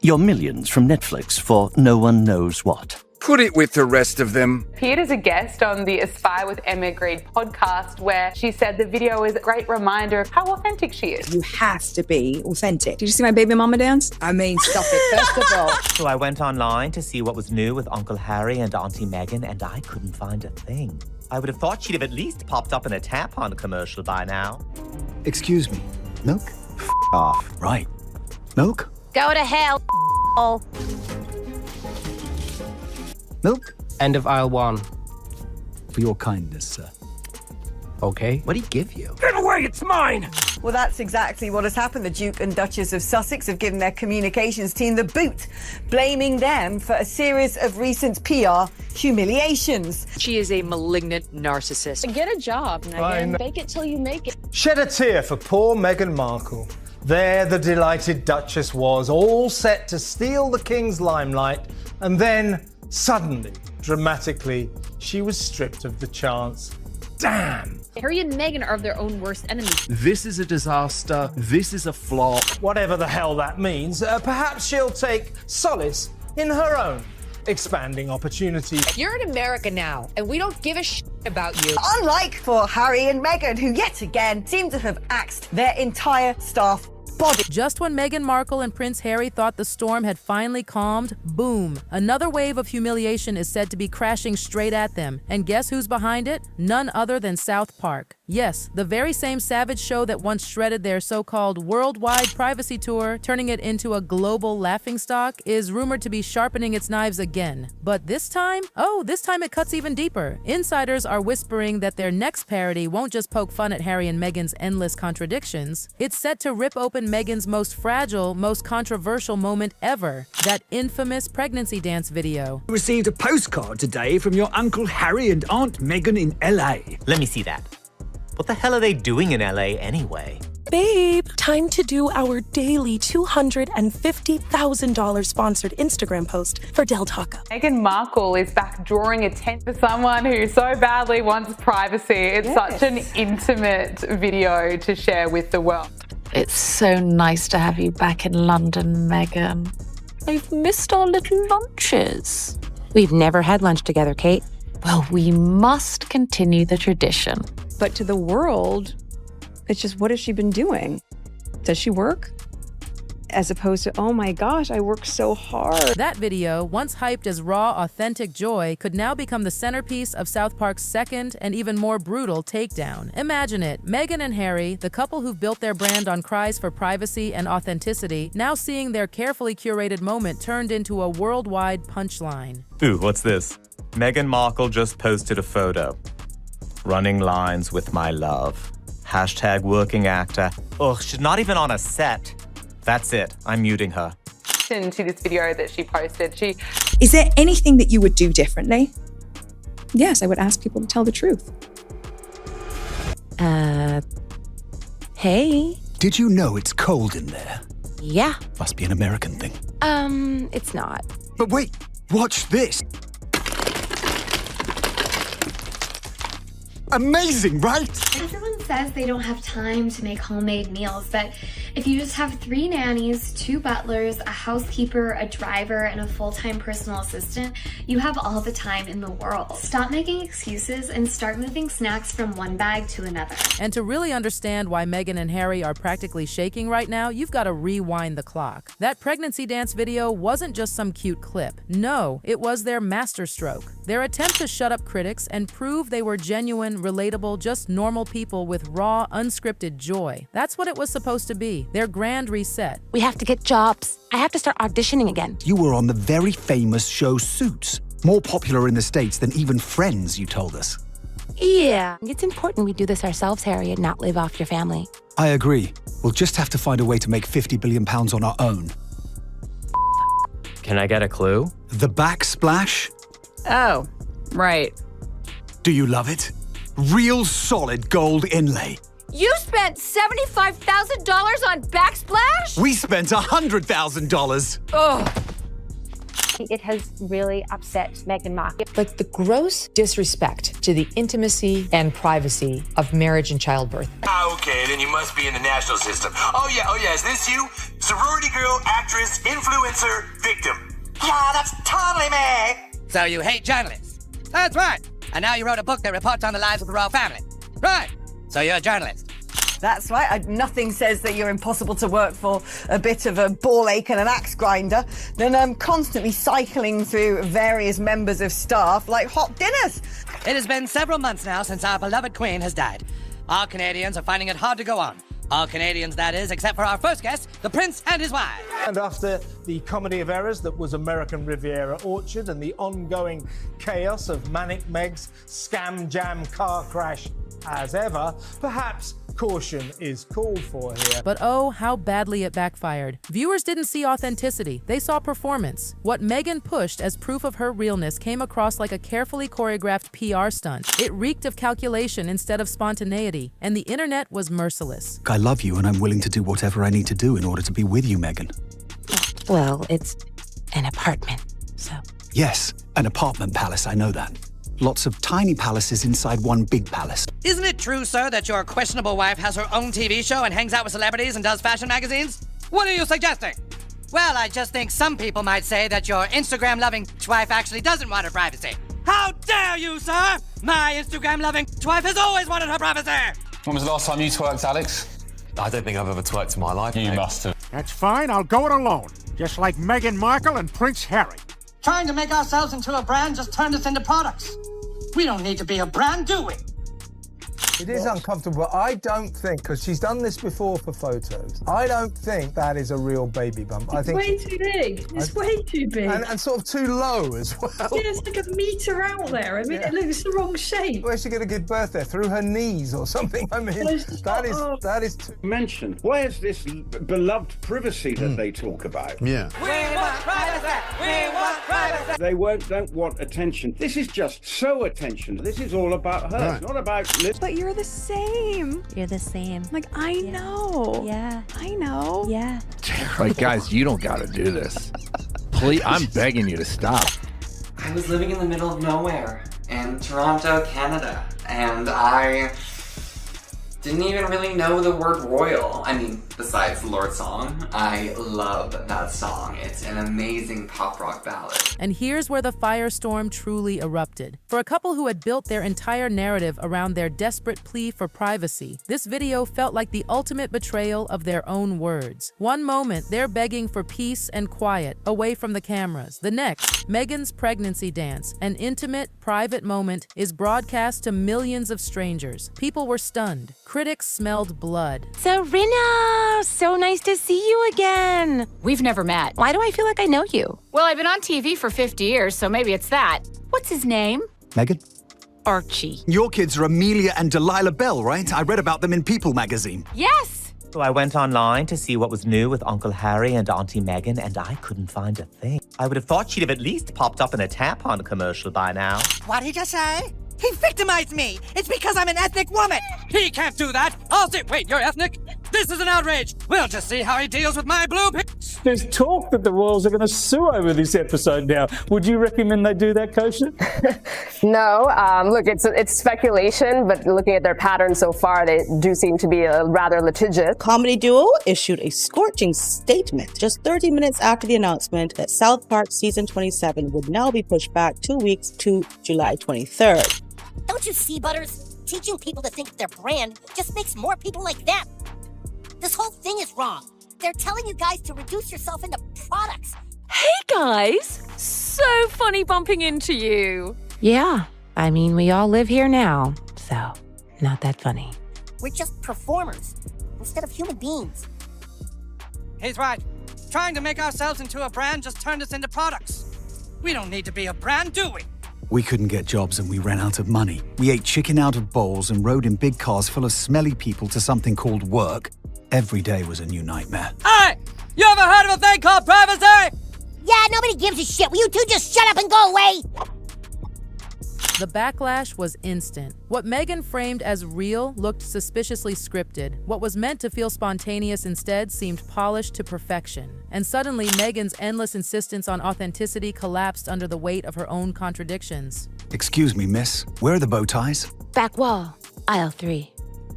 your millions from Netflix for no one knows what. Put it with the rest of them. Appeared as a guest on the Aspire with Emma Grede podcast, where she said the video is a great reminder of how authentic she is. You have to be authentic. Did you see my baby mama dance? I mean, stop it, first of all. So I went online to see what was new with Uncle Harry and Auntie Meghan, and I couldn't find a thing. I would have thought she'd have at least popped up in a tampon commercial by now. Excuse me, milk? F off. Right. Milk? Go to hell, Milk? End of aisle 1. For your kindness, sir. Okay. What'd he give you? Get away, it's mine! Well, that's exactly what has happened. The Duke and Duchess of Sussex have given their communications team the boot, blaming them for a series of recent PR humiliations. She is a malignant narcissist. Get a job, Meghan. Fake it till you make it. Shed a tear for poor Meghan Markle. There the delighted Duchess was, all set to steal the King's limelight, and then, suddenly, dramatically, she was stripped of the chance. Damn! Harry and Meghan are their own worst enemies. This is a disaster. This is a flop. Whatever the hell that means, perhaps she'll take solace in her own expanding opportunity. You're in America now, and we don't give a shit about you. Unlike for Harry and Meghan, who yet again seem to have axed their entire staff body. Just when Meghan Markle and Prince Harry thought the storm had finally calmed, boom, another wave of humiliation is said to be crashing straight at them. And guess who's behind it? None other than South Park. Yes, the very same savage show that once shredded their so-called worldwide privacy tour, turning it into a global laughingstock, is rumored to be sharpening its knives again. But this time? Oh, this time it cuts even deeper. Insiders are whispering that their next parody won't just poke fun at Harry and Meghan's endless contradictions. It's set to rip open Meghan's most fragile, most controversial moment ever, that infamous pregnancy dance video. I received a postcard today from your Uncle Harry and Aunt Meghan in LA. Let me see that. What the hell are they doing in LA anyway? Babe, time to do our daily $250,000 sponsored Instagram post for Del Taco. Meghan Markle is back drawing attention for someone who so badly wants privacy. It's such an intimate video to share with the world. It's so nice to have you back in London, Meghan. I've missed our little lunches. We've never had lunch together, Kate. Well, we must continue the tradition. But to the world, it's just, what has she been doing? Does she work? As opposed to, oh my gosh, I work so hard. That video, once hyped as raw, authentic joy, could now become the centerpiece of South Park's second and even more brutal takedown. Imagine it, Meghan and Harry, the couple who've built their brand on cries for privacy and authenticity, now seeing their carefully curated moment turned into a worldwide punchline. Ooh, what's this? Meghan Markle just posted a photo. Running lines with my love. Hashtag working actor. Ugh, she's not even on a set. That's it. I'm muting her. To this video that she posted, Is there anything that you would do differently? Yes, I would ask people to tell the truth. Hey. Did you know it's cold in there? Yeah. Must be an American thing. It's not. But wait, watch this. Amazing, right? Everyone says they don't have time to make homemade meals, but if you just have 3 nannies, 2 butlers, a housekeeper, a driver, and a full-time personal assistant, you have all the time in the world. Stop making excuses and start moving snacks from one bag to another. And to really understand why Meghan and Harry are practically shaking right now, you've got to rewind the clock. That pregnancy dance video wasn't just some cute clip. No, it was their masterstroke. Their attempt to shut up critics and prove they were genuine, relatable, just normal people with raw, unscripted joy. That's what it was supposed to be, their grand reset. We have to get jobs. I have to start auditioning again. You were on the very famous show Suits. More popular in the States than even Friends, you told us. Yeah. It's important we do this ourselves, Harry, and not live off your family. I agree. We'll just have to find a way to make £50 billion on our own. Can I get a clue? The backsplash? Oh, right. Do you love it? Real solid gold inlay. You spent $75,000 on backsplash? We spent $100,000. Oh. It has really upset Meghan Markle. Like the gross disrespect to the intimacy and privacy of marriage and childbirth. Okay, then you must be in the national system. Oh yeah, is this you? Sorority girl, actress, influencer, victim. Yeah, that's totally me. So you hate journalists? That's right. And now you wrote a book that reports on the lives of the royal family. Right. So you're a journalist. That's right. Nothing says that you're impossible to work for, a bit of a ball ache and an axe grinder, than constantly cycling through various members of staff like hot dinners. It has been several months now since our beloved queen has died. All Canadians are finding it hard to go on. All Canadians, that is, except for our first guest, the Prince and his wife. And after the comedy of errors that was American Riviera Orchard and the ongoing chaos of Manic Meg's scam jam car crash as ever, perhaps caution is called for here. But oh, how badly it backfired. Viewers didn't see authenticity, they saw performance. What Meghan pushed as proof of her realness came across like a carefully choreographed PR stunt. It reeked of calculation instead of spontaneity, and the internet was merciless. I love you and I'm willing to do whatever I need to do in order to be with you, Meghan. Well, it's an apartment, so... Yes, an apartment palace, I know that. Lots of tiny palaces inside one big palace. Isn't it true, sir, that your questionable wife has her own TV show and hangs out with celebrities and does fashion magazines? What are you suggesting? Well, I just think some people might say that your Instagram-loving wife actually doesn't want her privacy. How dare you, sir? My Instagram-loving wife has always wanted her privacy! When was the last time you twerked, Alex? I don't think I've ever twerked in my life. You must have. That's fine, I'll go it alone. Just like Meghan Markle and Prince Harry. Trying to make ourselves into a brand just turned us into products. We don't need to be a brand, do we? It is uncomfortable. I don't think, because she's done this before for photos, I don't think that is a real baby bump. I think way too big. It's way too big. And sort of too low as well. Yeah, it's like a metre out there. I mean, it looks the wrong shape. Where's she going to give birth there? Through her knees or something? I mean, that is too... Mentioned. Where's this beloved privacy that they talk about? Yeah. We want privacy! We want privacy! They don't want attention. This is just so attention. This is all about her. Right. It's not about Liz. But you're the same. You're the same. Like, I know. Yeah. I know. Yeah. Like, guys, you don't gotta do this. Please, I'm begging you to stop. I was living in the middle of nowhere in Toronto, Canada, and I didn't even really know the word royal. I mean, besides the Lord song. I love that song. It's an amazing pop rock ballad. And here's where the firestorm truly erupted. For a couple who had built their entire narrative around their desperate plea for privacy, this video felt like the ultimate betrayal of their own words. One moment, they're begging for peace and quiet, away from the cameras. The next, Meghan's pregnancy dance, an intimate, private moment, is broadcast to millions of strangers. People were stunned. Critics smelled blood. Serena, so nice to see you again. We've never met. Why do I feel like I know you? Well, I've been on TV for 50 years, so maybe it's that. What's his name? Meghan? Archie. Your kids are Amelia and Delilah Bell, right? I read about them in People magazine. Yes! So I went online to see what was new with Uncle Harry and Auntie Meghan, and I couldn't find a thing. I would have thought she'd have at least popped up in a tampon commercial by now. What'd he just say? He victimized me! It's because I'm an ethnic woman! He can't do that! I'll say, wait, you're ethnic? This is an outrage! We'll just see how he deals with my blue pics! There's talk that the royals are going to sue over this episode now. Would you recommend they do that, Kosha? No. Look, it's speculation, but looking at their pattern so far, they do seem to be rather litigious. Comedy duo issued a scorching statement just 30 minutes after the announcement that South Park Season 27 would now be pushed back 2 weeks to July 23rd. Don't you see, Butters? Teaching people to think of their brand just makes more people like them. This whole thing is wrong. They're telling you guys to reduce yourself into products. Hey, guys! So funny bumping into you. Yeah, I mean, we all live here now, so not that funny. We're just performers instead of human beings. He's right. Trying to make ourselves into a brand just turned us into products. We don't need to be a brand, do we? We couldn't get jobs and we ran out of money. We ate chicken out of bowls and rode in big cars full of smelly people to something called work. Every day was a new nightmare. Hey! You ever heard of a thing called privacy? Yeah, nobody gives a shit. Will you two just shut up and go away? The backlash was instant. What Meghan framed as real looked suspiciously scripted. What was meant to feel spontaneous instead seemed polished to perfection. And suddenly, Meghan's endless insistence on authenticity collapsed under the weight of her own contradictions. Excuse me, miss. Where are the bow ties? Back wall, aisle 3.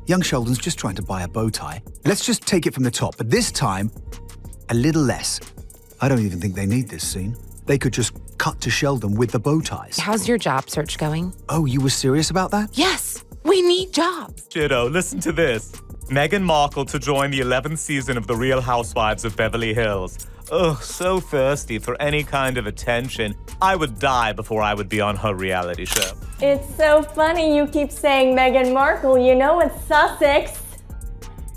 Young Sheldon's just trying to buy a bow tie. Let's just take it from the top, but this time, a little less. I don't even think they need this scene. They could just cut to Sheldon with the bow ties. How's your job search going? Oh, you were serious about that? Yes, we need jobs. Jiddo, listen to this. Meghan Markle to join the 11th season of The Real Housewives of Beverly Hills. Ugh, so thirsty for any kind of attention. I would die before I would be on her reality show. It's so funny you keep saying Meghan Markle. You know it's Sussex.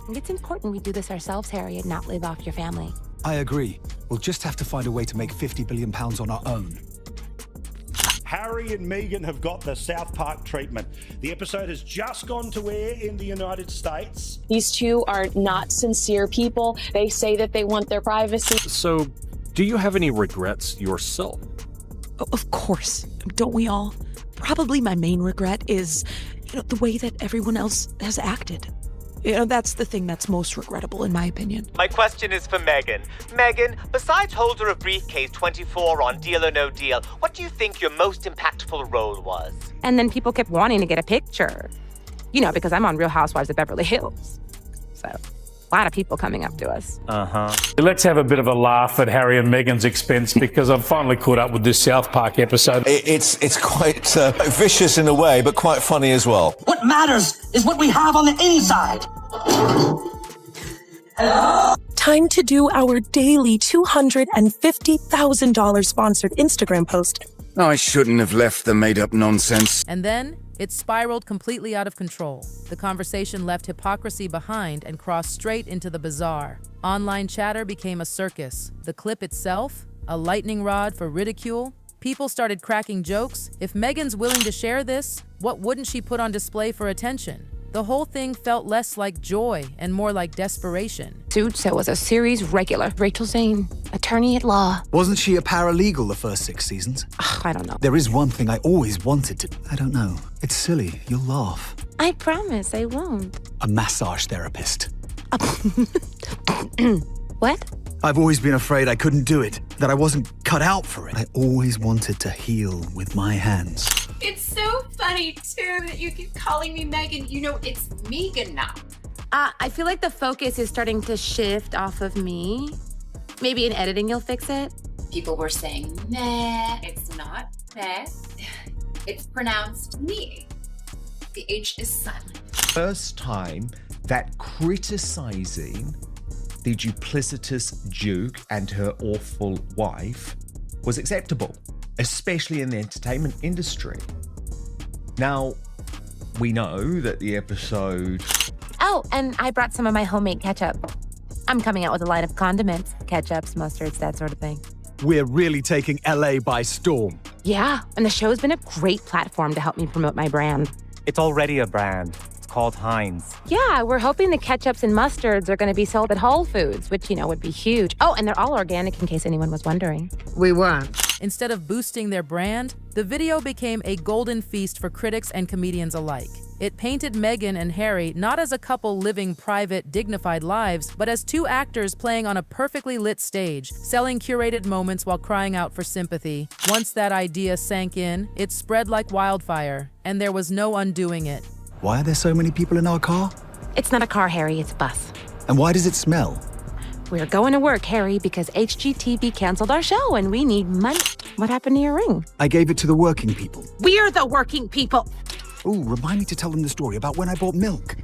It's important we do this ourselves, Harry, and not live off your family. I agree. We'll just have to find a way to make £50 billion on our own. Harry and Meghan have got the South Park treatment. The episode has just gone to air in the United States. These two are not sincere people. They say that they want their privacy. So, do you have any regrets yourself? Of course. Don't we all? Probably my main regret is, the way that everyone else has acted. That's the thing that's most regrettable, in my opinion. My question is for Meghan. Meghan, besides holder of briefcase 24 on Deal or No Deal, what do you think your most impactful role was? And then people kept wanting to get a picture. Because I'm on Real Housewives of Beverly Hills. So, a lot of people coming up to us. Let's have a bit of a laugh at Harry and Meghan's expense because I've finally caught up with this South Park episode. It's quite vicious in a way, but quite funny as well. What matters is what we have on the inside. Time to do our daily $250,000 sponsored Instagram post. I shouldn't have left the made-up nonsense. And then it spiraled completely out of control. The conversation left hypocrisy behind and crossed straight into the bizarre. Online chatter became a circus. The clip itself, a lightning rod for ridicule. People started cracking jokes. If Meghan's willing to share this, what wouldn't she put on display for attention? The whole thing felt less like joy and more like desperation. Suits, was a series regular. Rachel Zane, attorney at law. Wasn't she a paralegal the first 6 seasons? I don't know. There is one thing I always wanted to... I don't know. It's silly. You'll laugh. I promise I won't. A massage therapist. What? I've always been afraid I couldn't do it, that I wasn't cut out for it. I always wanted to heal with my hands. It's so funny, too, that you keep calling me Meghan. It's Megan now. I feel like the focus is starting to shift off of me. Maybe in editing you'll fix it. People were saying meh. It's not meh. It's pronounced me. The H is silent. First time that criticizing the duplicitous Duke and her awful wife was acceptable, especially in the entertainment industry. Now, we know that the episode... Oh, and I brought some of my homemade ketchup. I'm coming out with a line of condiments, ketchups, mustards, that sort of thing. We're really taking LA by storm. Yeah, and the show's been a great platform to help me promote my brand. It's already a brand. It's called Heinz. Yeah, we're hoping the ketchups and mustards are going to be sold at Whole Foods, which, would be huge. Oh, and they're all organic in case anyone was wondering. We weren't. Instead of boosting their brand, the video became a golden feast for critics and comedians alike. It painted Meghan and Harry not as a couple living private, dignified lives, but as two actors playing on a perfectly lit stage, selling curated moments while crying out for sympathy. Once that idea sank in, it spread like wildfire, and there was no undoing it. Why are there so many people in our car? It's not a car, Harry, it's a bus. And why does it smell? We're going to work, Harry, because HGTV canceled our show and we need money. What happened to your ring? I gave it to the working people. We're the working people. Ooh, remind me to tell them the story about when I bought milk.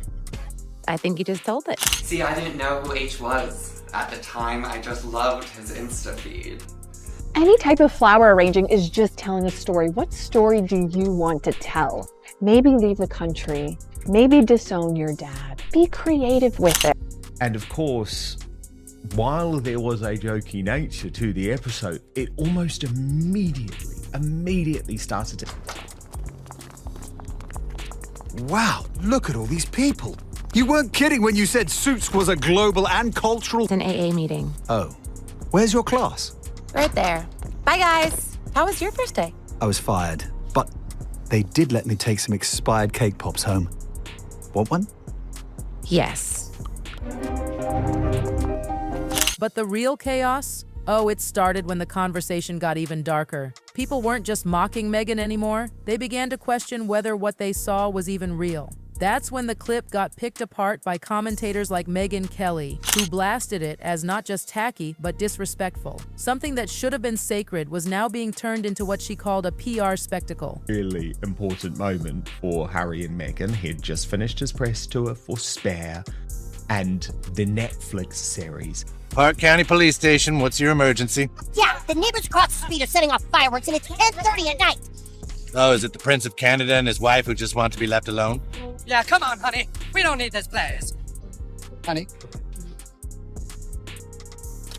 I think you just told it. See, I didn't know who H was. At the time, I just loved his Insta feed. Any type of flower arranging is just telling a story. What story do you want to tell? Maybe leave the country. Maybe disown your dad. Be creative with it. And of course, while there was a jokey nature to the episode, it almost immediately started to... Wow, look at all these people. You weren't kidding when you said Suits was a global and cultural... It's an AA meeting. Oh. Where's your class? Right there. Bye, guys. How was your first day? I was fired, but they did let me take some expired cake pops home. Want one? Yes. But the real chaos? Oh, it started when the conversation got even darker. People weren't just mocking Meghan anymore. They began to question whether what they saw was even real. That's when the clip got picked apart by commentators like Megyn Kelly, who blasted it as not just tacky, but disrespectful. Something that should have been sacred was now being turned into what she called a PR spectacle. Really important moment for Harry and Meghan. He'd just finished his press tour for Spare and the Netflix series. Park County Police Station, what's your emergency? Yeah, the neighbors across the street are setting off fireworks and it's 10:30 at night. Oh, is it the Prince of Canada and his wife who just want to be left alone? Yeah, come on, honey. We don't need this place. Honey?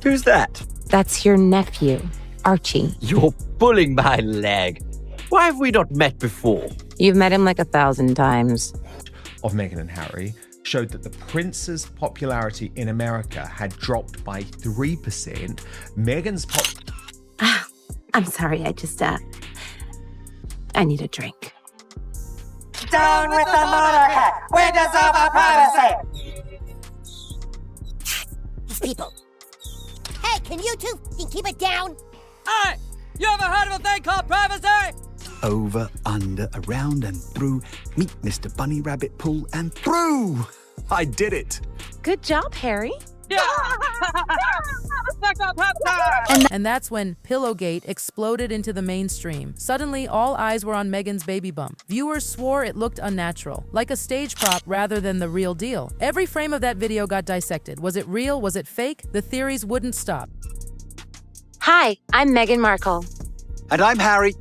Who's that? That's your nephew, Archie. You're pulling my leg. Why have we not met before? You've met him like 1,000 times. Of Meghan and Harry showed that the prince's popularity in America had dropped by 3%. Meghan's I'm sorry, I need a drink. Down with the monarchy! We deserve our privacy! These people. Hey, can you two keep it down? Hey! You ever heard of a thing called privacy? Over, under, around and through. Meet Mr. Bunny Rabbit, pull and through. I did it. Good job, Harry. And that's when Pillowgate exploded into the mainstream. Suddenly, all eyes were on Meghan's baby bump. Viewers swore it looked unnatural, like a stage prop rather than the real deal. Every frame of that video got dissected. Was it real? Was it fake? The theories wouldn't stop. Hi, I'm Meghan Markle. And I'm Harry.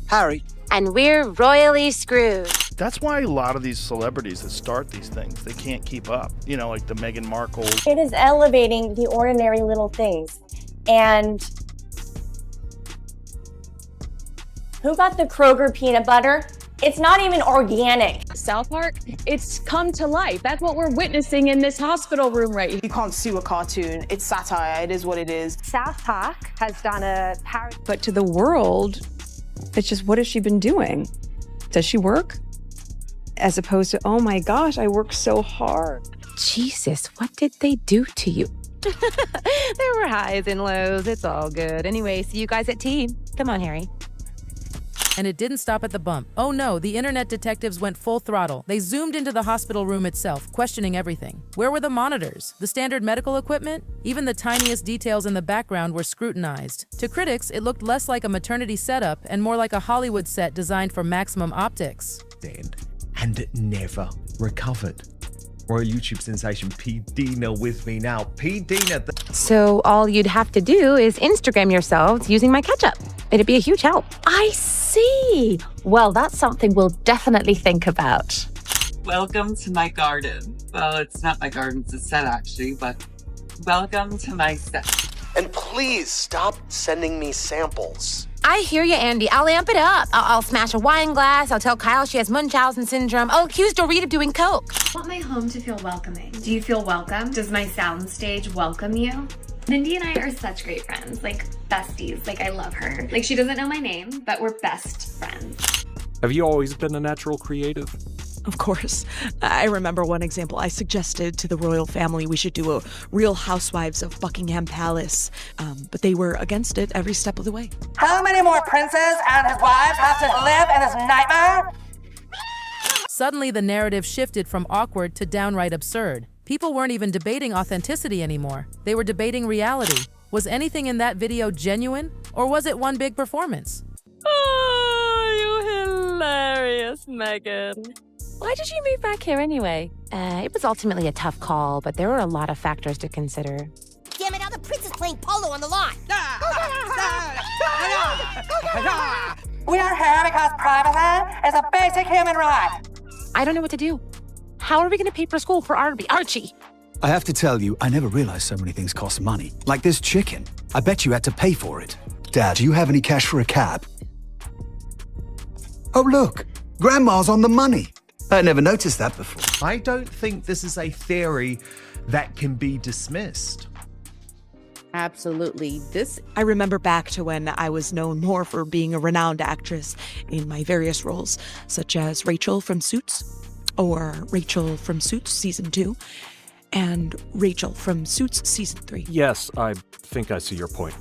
Harry. And we're royally screwed. That's why a lot of these celebrities that start these things, they can't keep up. You know, like the Meghan Markle. It is elevating the ordinary little things. And who got the Kroger peanut butter? It's not even organic. South Park, it's come to life. That's what we're witnessing in this hospital room right here. You can't sue a cartoon. It's satire. It is what it is. South Park has done a parody. But to the world, it's just, what has she been doing? Does she work? As opposed to, oh my gosh, I work so hard. Jesus, what did they do to you? There were highs and lows. It's all good. Anyway, see you guys at tea. Come on, Harry. And it didn't stop at the bump. Oh no, the internet detectives went full throttle. They zoomed into the hospital room itself, questioning everything. Where were the monitors? The standard medical equipment? Even the tiniest details in the background were scrutinized. To critics, it looked less like a maternity setup and more like a Hollywood set designed for maximum optics. And never recovered. Royal YouTube sensation P. Dina with me now. P. Dina. So all you'd have to do is Instagram yourselves using my ketchup. It'd be a huge help. I see. Well, that's something we'll definitely think about. Welcome to my garden. Well, it's not my garden, it's a set actually, but welcome to my set. And please stop sending me samples. I hear you, Andy. I'll amp it up. I'll smash a wine glass. I'll tell Kyle she has Munchausen syndrome. I'll accuse Dorit of doing coke. I want my home to feel welcoming. Do you feel welcome? Does my soundstage welcome you? Mindy and I are such great friends, like besties. Like, I love her. Like, she doesn't know my name, but we're best friends. Have you always been a natural creative? Of course. I remember one example. I suggested to the royal family we should do a Real Housewives of Buckingham Palace, but they were against it every step of the way. How many more princes and his wives have to live in this nightmare? Suddenly, the narrative shifted from awkward to downright absurd. People weren't even debating authenticity anymore. They were debating reality. Was anything in that video genuine, or was it one big performance? Oh, you hilarious, Meghan. Why did you move back here anyway? It was ultimately a tough call, but there were a lot of factors to consider. Damn it, now the prince is playing polo on the lawn. We are here because privacy is a basic human right. I don't know what to do. How are we going to pay for school for Archie? I have to tell you, I never realized so many things cost money. Like this chicken. I bet you had to pay for it. Dad, do you have any cash for a cab? Oh, look. Grandma's on the money. I never noticed that before. I don't think this is a theory that can be dismissed. Absolutely. I remember back to when I was known more for being a renowned actress in my various roles, such as Rachel from Suits, or Rachel from Suits Season 2, and Rachel from Suits Season 3. Yes, I think I see your point.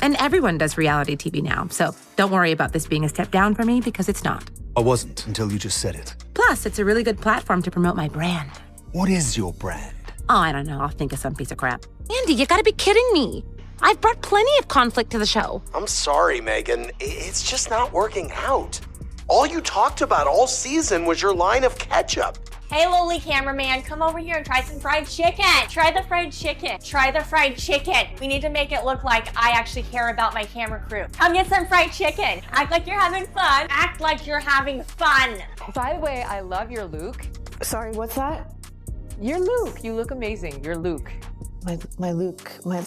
And everyone does reality TV now, so don't worry about this being a step down for me, because it's not. I wasn't until you just said it. Plus, it's a really good platform to promote my brand. What is your brand? Oh, I don't know. I'll think of some piece of crap. Andy, you gotta be kidding me. I've brought plenty of conflict to the show. I'm sorry, Meghan. It's just not working out. All you talked about all season was your line of ketchup. Hey, lowly cameraman, come over here and try some fried chicken. Try the fried chicken. Try the fried chicken. We need to make it look like I actually care about my camera crew. Come get some fried chicken. Act like you're having fun. Act like you're having fun. By the way, I love your Luke. Sorry, what's that? You're Luke. You look amazing. You're Luke. My Luke. My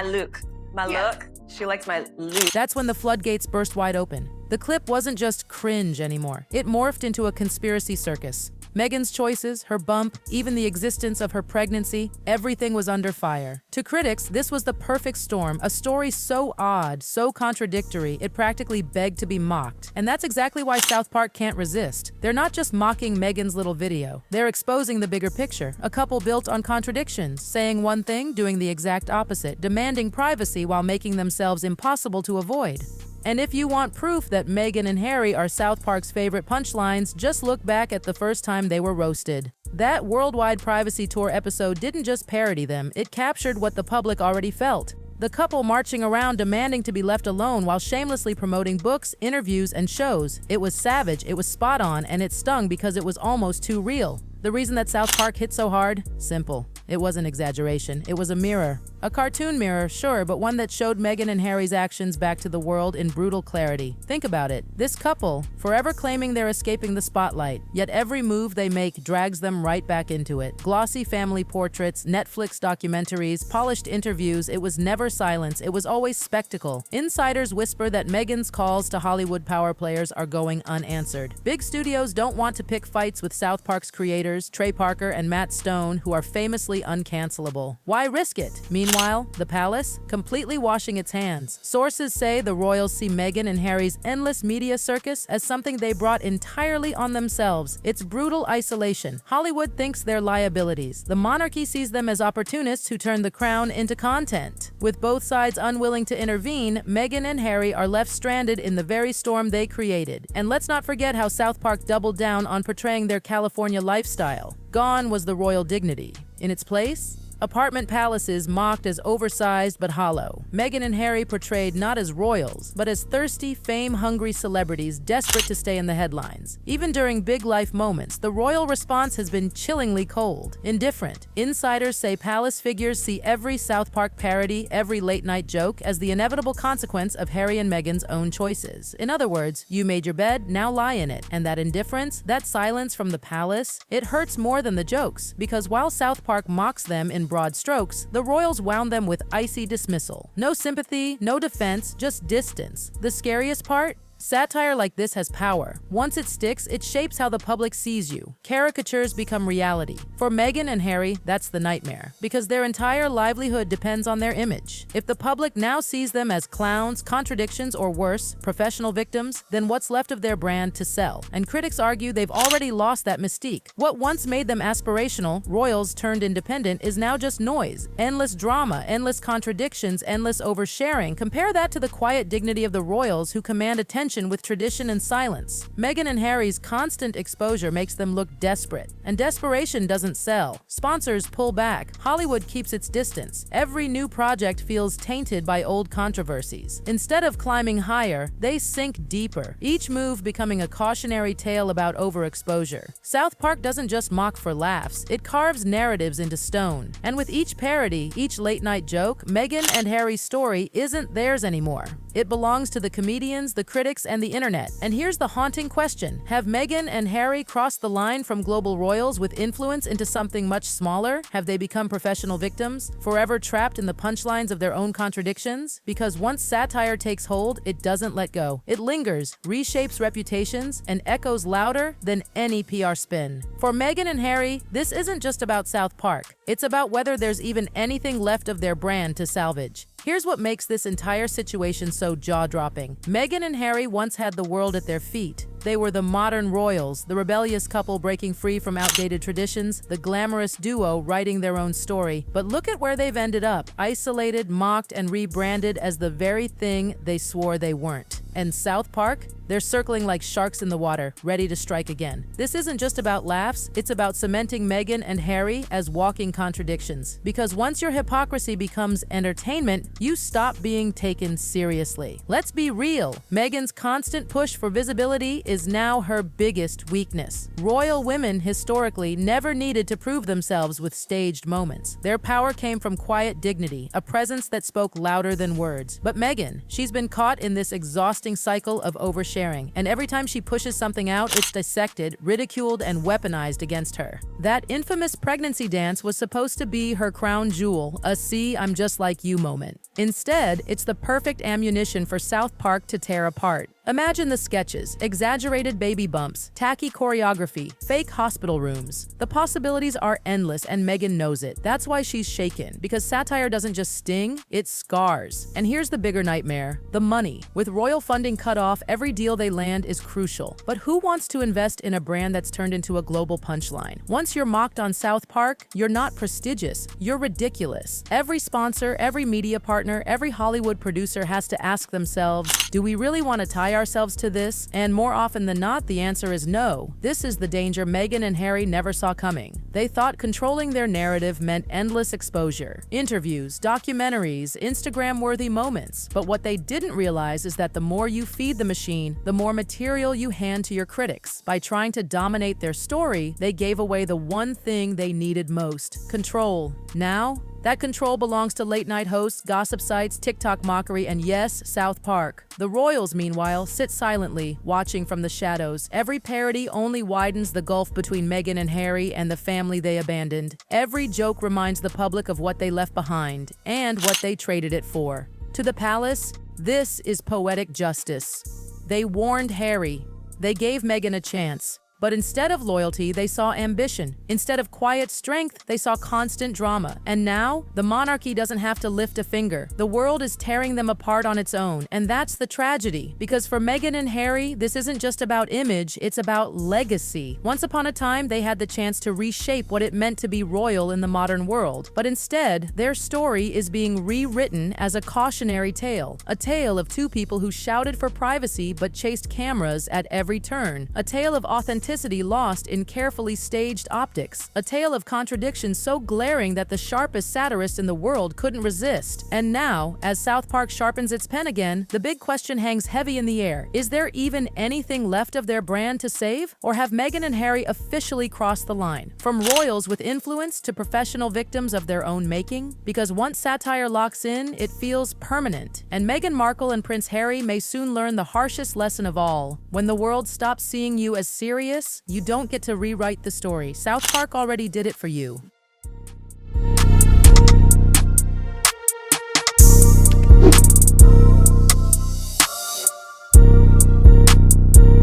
Luke. My look. She likes my Luke. That's when the floodgates burst wide open. The clip wasn't just cringe anymore. It morphed into a conspiracy circus. Meghan's choices, her bump, even the existence of her pregnancy, everything was under fire. To critics, this was the perfect storm, a story so odd, so contradictory, it practically begged to be mocked. And that's exactly why South Park can't resist. They're not just mocking Meghan's little video. They're exposing the bigger picture, a couple built on contradictions, saying one thing, doing the exact opposite, demanding privacy while making themselves impossible to avoid. And if you want proof that Meghan and Harry are South Park's favorite punchlines, just look back at the first time they were roasted. That Worldwide Privacy Tour episode didn't just parody them, it captured what the public already felt. The couple marching around demanding to be left alone while shamelessly promoting books, interviews, and shows. It was savage, it was spot on, and it stung because it was almost too real. The reason that South Park hit so hard? Simple. It wasn't exaggeration. It was a mirror. A cartoon mirror, sure, but one that showed Meghan and Harry's actions back to the world in brutal clarity. Think about it. This couple, forever claiming they're escaping the spotlight, yet every move they make drags them right back into it. Glossy family portraits, Netflix documentaries, polished interviews, it was never silence, it was always spectacle. Insiders whisper that Meghan's calls to Hollywood power players are going unanswered. Big studios don't want to pick fights with South Park's creators, Trey Parker and Matt Stone, who are famously uncancelable. Why risk it? Meanwhile, the palace, completely washing its hands. Sources say the royals see Meghan and Harry's endless media circus as something they brought entirely on themselves. It's brutal isolation. Hollywood thinks they're liabilities. The monarchy sees them as opportunists who turn the crown into content. With both sides unwilling to intervene, Meghan and Harry are left stranded in the very storm they created. And let's not forget how South Park doubled down on portraying their California lifestyle. Gone was the royal dignity. In its place, apartment palaces mocked as oversized but hollow. Meghan and Harry portrayed not as royals, but as thirsty, fame-hungry celebrities desperate to stay in the headlines. Even during big life moments, the royal response has been chillingly cold, indifferent. Insiders say palace figures see every South Park parody, every late-night joke as the inevitable consequence of Harry and Meghan's own choices. In other words, you made your bed, now lie in it. And that indifference, that silence from the palace, it hurts more than the jokes, because while South Park mocks them in broad strokes, the royals wound them with icy dismissal. No sympathy, no defense, just distance. The scariest part? Satire like this has power. Once it sticks, it shapes how the public sees you. Caricatures become reality. For Meghan and Harry, that's the nightmare, because their entire livelihood depends on their image. If the public now sees them as clowns, contradictions, or worse, professional victims, then what's left of their brand to sell? And critics argue they've already lost that mystique. What once made them aspirational, royals turned independent, is now just noise. Endless drama, endless contradictions, endless oversharing. Compare that to the quiet dignity of the royals who command attention with tradition and silence. Meghan and Harry's constant exposure makes them look desperate, and desperation doesn't sell. Sponsors pull back. Hollywood keeps its distance. Every new project feels tainted by old controversies. Instead of climbing higher, they sink deeper, each move becoming a cautionary tale about overexposure. South Park doesn't just mock for laughs, it carves narratives into stone. And with each parody, each late-night joke, Meghan and Harry's story isn't theirs anymore. It belongs to the comedians, the critics, and the internet. And here's the haunting question. Have Meghan and Harry crossed the line from global royals with influence into something much smaller? Have they become professional victims, forever trapped in the punchlines of their own contradictions? Because once satire takes hold, it doesn't let go. It lingers, reshapes reputations, and echoes louder than any PR spin. For Meghan and Harry, this isn't just about South Park. It's about whether there's even anything left of their brand to salvage. Here's what makes this entire situation so jaw-dropping. Meghan and Harry once had the world at their feet. They were the modern royals, the rebellious couple breaking free from outdated traditions, the glamorous duo writing their own story. But look at where they've ended up, isolated, mocked, and rebranded as the very thing they swore they weren't. And South Park? They're circling like sharks in the water, ready to strike again. This isn't just about laughs, it's about cementing Meghan and Harry as walking contradictions. Because once your hypocrisy becomes entertainment, you stop being taken seriously. Let's be real. Meghan's constant push for visibility is now her biggest weakness. Royal women historically never needed to prove themselves with staged moments. Their power came from quiet dignity, a presence that spoke louder than words. But Meghan, she's been caught in this exhausting cycle of oversharing. And every time she pushes something out, it's dissected, ridiculed, and weaponized against her. That infamous pregnancy dance was supposed to be her crown jewel, a "see, I'm just like you" moment. Instead, it's the perfect ammunition for South Park to tear apart. Imagine the sketches, exaggerated baby bumps, tacky choreography, fake hospital rooms. The possibilities are endless and Meghan knows it. That's why she's shaken, because satire doesn't just sting, it scars. And here's the bigger nightmare, the money. With royal funding cut off, every deal they land is crucial. But who wants to invest in a brand that's turned into a global punchline? Once you're mocked on South Park, you're not prestigious, you're ridiculous. Every sponsor, every media partner, every Hollywood producer has to ask themselves, do we really want to tie ourselves to this? And more often than not, the answer is no. This is the danger Meghan and Harry never saw coming. They thought controlling their narrative meant endless exposure, interviews, documentaries, Instagram-worthy moments. But what they didn't realize is that the more you feed the machine, the more material you hand to your critics. By trying to dominate their story, they gave away the one thing they needed most: control. Now, that control belongs to late-night hosts, gossip sites, TikTok mockery, and yes, South Park. The royals, meanwhile, sit silently, watching from the shadows. Every parody only widens the gulf between Meghan and Harry and the family they abandoned. Every joke reminds the public of what they left behind and what they traded it for. To the palace, this is poetic justice. They warned Harry. They gave Meghan a chance. But instead of loyalty, they saw ambition. Instead of quiet strength, they saw constant drama. And now, the monarchy doesn't have to lift a finger. The world is tearing them apart on its own. And that's the tragedy. Because for Meghan and Harry, this isn't just about image, it's about legacy. Once upon a time, they had the chance to reshape what it meant to be royal in the modern world. But instead, their story is being rewritten as a cautionary tale. A tale of two people who shouted for privacy but chased cameras at every turn. A tale of authenticity lost in carefully staged optics. A tale of contradiction so glaring that the sharpest satirist in the world couldn't resist. And now, as South Park sharpens its pen again, the big question hangs heavy in the air. Is there even anything left of their brand to save? Or have Meghan and Harry officially crossed the line? From royals with influence to professional victims of their own making? Because once satire locks in, it feels permanent. And Meghan Markle and Prince Harry may soon learn the harshest lesson of all. When the world stops seeing you as serious, you don't get to rewrite the story. South Park already did it for you.